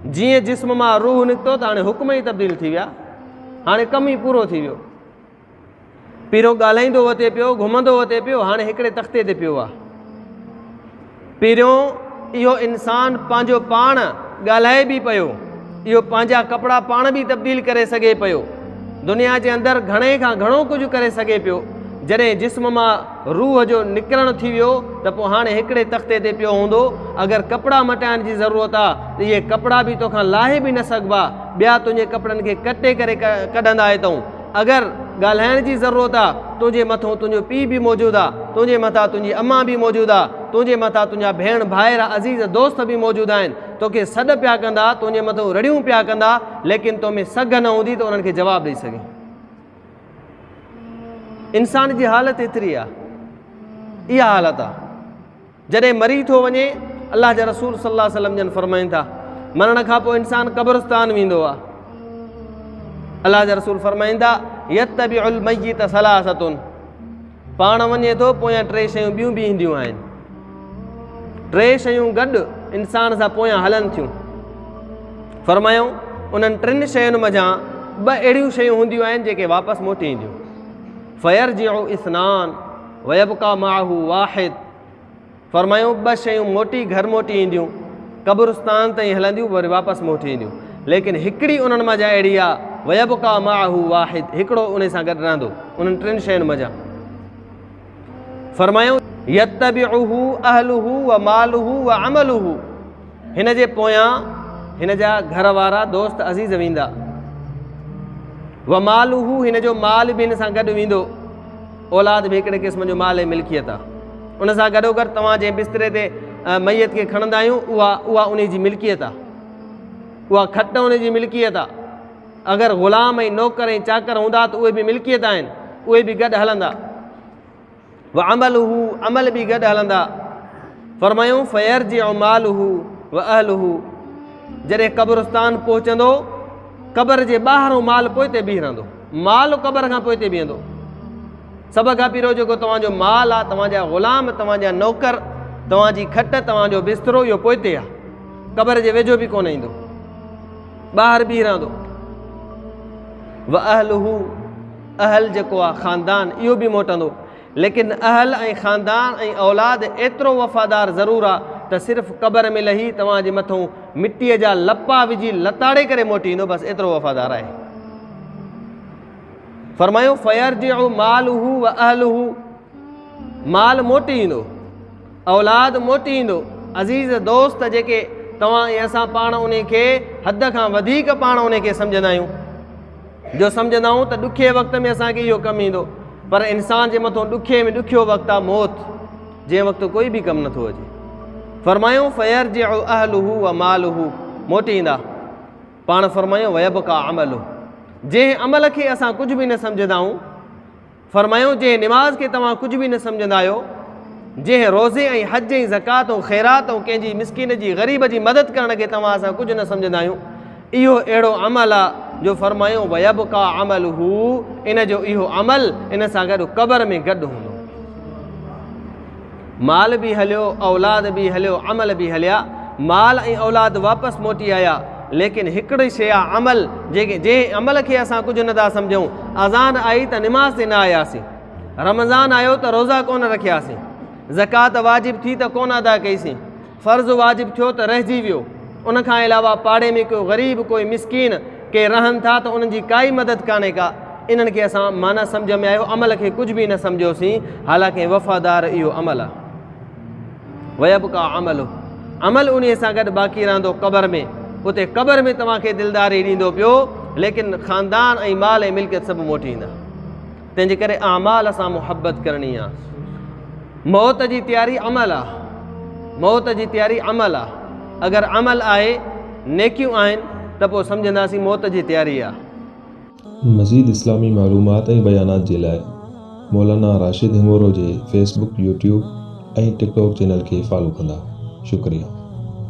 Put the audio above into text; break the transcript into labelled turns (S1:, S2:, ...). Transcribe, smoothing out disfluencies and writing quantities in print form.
S1: जीअं जिस्म मां रूह निकितो त हाणे हुक्म ई तब्दील थी विया, हाणे कमु ई पूरो थी वियो। पहिरियों ॻाल्हाईंदो वते पियो, घुमंदो वते पियो, हाणे हिकिड़े तख़्ते ते पियो आहे। पहिरियों इहो इंसानु पंहिंजो पाण ॻाल्हाए बि पियो, इहो पंहिंजा कपिड़ा पाण बि तब्दील करे सघे पियो, दुनिया जे अंदरि घणे खां घणो कुझु करे सघे पियो। जॾहिं जिस्म मां रूह जो निकिरणु थी वियो त पोइ हाणे हिकिड़े तख़्ते ते पियो हूंदो। अगरि कपिड़ा मटाइण जी ज़रूरत आहे त इहे कपिड़ा बि तोखां लाहे बि न सघिबा, ॿिया तुंहिंजे कपिड़नि खे कटे करे कढंदा अथऊं। अगरि ॻाल्हाइण जी ज़रूरत आहे, तुंहिंजे मथां तुंहिंजो पीउ बि मौजूदु आहे, तुंहिंजे मथां तुंहिंजी अम्मा बि मौजूदु आहे, तुंहिंजे मथां तुंहिंजा भेण भाइर अज़ीज़ दोस्त बि मौजूदु आहिनि, तोखे सॾु पिया कंदा, तुंहिंजे मथां रड़ियूं पिया कंदा, लेकिन तोमें सघ न हूंदी त उन्हनि खे जवाबु ॾेई सघे। इंसान जी हालत एतिरी आहे, इहा हालत आहे। जॾहिं मरी थो वञे, अलाह जा रसूल सल्लल्लाहु अलैहि वसल्लम जन फरमाइनि था मरण खां पोइ इंसानु क़ब्रिस्तान वेंदो आहे। अलाह जा रसूल फरमाइनि था यत्तबिउल मय्यित सलासतुन, पाण वञे थो पोयां टे शयूं ॿियूं बि ईंदियूं आहिनि, टे शयूं गॾु इंसान सां पोयां हलनि थियूं। फरमायूं उन्हनि टिनि शयुनि मंझां ॿ अहिड़ियूं शयूं हूंदियूं आहिनि जेके वापसि मोटी ईंदियूं। फयरजिउ इस्नान वयबका माहू वाहिद, फरमायूं ॿ शयूं मोटी घर मोटी ईंदियूं, क़ब्रिस्तान ताईं हलंदियूं, वरी वापसि मोटी ईंदियूं। लेकिन हिकिड़ी उन्हनि मंझां अहिड़ी आहे वयबका माहू वाहिद, हिकिड़ो उन सां गॾु रहंदो उन्हनि टिनि शयुनि मंझां। फरमायूं यत्तबिउहु अहलुहु व मालुहु व अमलुहु, हिन जे पोयां हिन जा घर वारा दोस्त अज़ीज़ वेंदा, व मालुहु, हिन जो माल बि हिन सां गॾु वेंदो, औलाद बि हिकिड़े क़िस्म जो माल ऐं मिल्कियत आहे। उन सां गॾोगॾु तव्हां जंहिं बिस्तरे ते मैयत खे खणंदा आहियूं उहा उन जी मिल्कियत आहे, उहा खट उन जी मिल्कियत आहे। अगरि ग़ुलाम ऐं नौकर ऐं चाकर हूंदा त उहे बि मिल्कियत आहिनि, उहे बि गॾु हलंदा। व अमलुहु, अमल बि गॾु हलंदा। फरमायूं फयरजिउ मालुहु व अहलुहु, जॾहिं क़ब्रिस्तान पहुचंदो, क़बर जे ॿाहिरों माल पोइ ते बीह रहंदो, माल क़बर खां पोइ ते बीहंदो। सभ खां पहिरियों जेको तव्हांजो माल आहे, तव्हांजा ग़ुलाम, तव्हांजा नौकर, तव्हांजी खट, तव्हांजो बिस्तरो, इहो पोइ ते आहे, क़बर जे वेझो बि कोन ईंदो, ॿाहिरि बीह रहंदो। व अहलुहु, अहल जेको आहे ख़ानदान, इहो बि मोटंदो। लेकिन अहल ऐं ख़ानदान ऐं औलाद एतिरो वफ़ादार ज़रूरु आहे त सिर्फ़ु क़बर में लही तव्हांजे मथां मिटीअ जा लपा विझी लताड़े करे मोटी ईंदो, बसि एतिरो वफ़ादार आहे। फरमायूं फयरजिउ मालुहु व अहलुहु, माल मोटी ईंदो, औलाद मोटी ईंदो, अज़ीज़ दोस्त जेके तव्हां ऐं असां पाण उन खे हद खां वधीक पाण उन खे सम्झंदा आहियूं, जो सम्झंदा आहियूं त ॾुखे वक़्त में असांखे इहो कमु ईंदो, पर इंसान जे मथां ॾुखे में ॾुखियो वक़्तु आहे मौत, जंहिं वक़्तु कोई बि कमु नथो अचे। फरमायूं फयरजिउ अहलुहु व मालुहु, मोटी ईंदा। पाण फरमायूं वयबका अमलुहु, जंहिं अमल खे असां कुझु बि न सम्झंदा आहियूं। फरमायूं जंहिं निमाज़ खे तव्हां कुझु बि न सम्झंदा आहियो, जंहिं रोज़े ऐं हज ऐं ज़कात ऐं ख़ैरात ऐं कंहिंजी मिस्किन जी ग़रीब जी मदद करण खे तव्हां असां कुझु न सम्झंदा आहियूं, इहो अहिड़ो अमल आहे जो फरमायूं वयबका अमलुहु, इन जो इहो अमल इन सां गॾु क़बर में गॾु हूंदो। माल बि हलियो, औलाद बि हलियो, अमल बि हलिया, माल ऐं औलाद वापसि मोटी आया, लेकिन हिकिड़ी शइ आहे अमल, जंहिं अमल खे असां कुझु नथा सम्झूं। अज़ान आई त निमाज़ ते न आयासीं, रमज़ान आयो त रोज़ा कोन रखियासीं, ज़कात वाजिबु थी त कोन अदा कईसीं, फ़र्ज़ु वाजिबु थियो त रहिजी वियो। उन खां अलावा पाड़े में कोई ग़रीब, कोई मिसकीन के रहनि था त उन्हनि जी काई मदद कान्हे का, इन्हनि खे असां माना सम्झ में आयो, अमल खे कुझु बि न सम्झियोसीं, हालांकि वफ़ादार इहो अमल आहे। वयबका अमलु, अमल उन सां गॾु बाक़ी रहंदो क़बर में, उते क़बर में तव्हांखे दिलदारी ॾींदो पियो, लेकिन ख़ानदान ऐं माल ऐं मिल्कियत सभु मोटी ईंदा। तंहिंजे करे अमाल सां मुहबत करणी आहे। मौत जी तयारी अमल आहे, मौत जी तयारी अमल आहे। अगरि अमल आहे, नेकियूं आहिनि, त पोइ सम्झंदासीं मौत जी तयारी आहे।
S2: मज़ीद इस्लामी मालूमात ऐं बयानात जे लाइ मौलाना राशिद हिमोरो जे फेसबुक, यूट्यूब ऐं टिकटॉक चैनल खे फॉलो कंदा। शुक्रिया।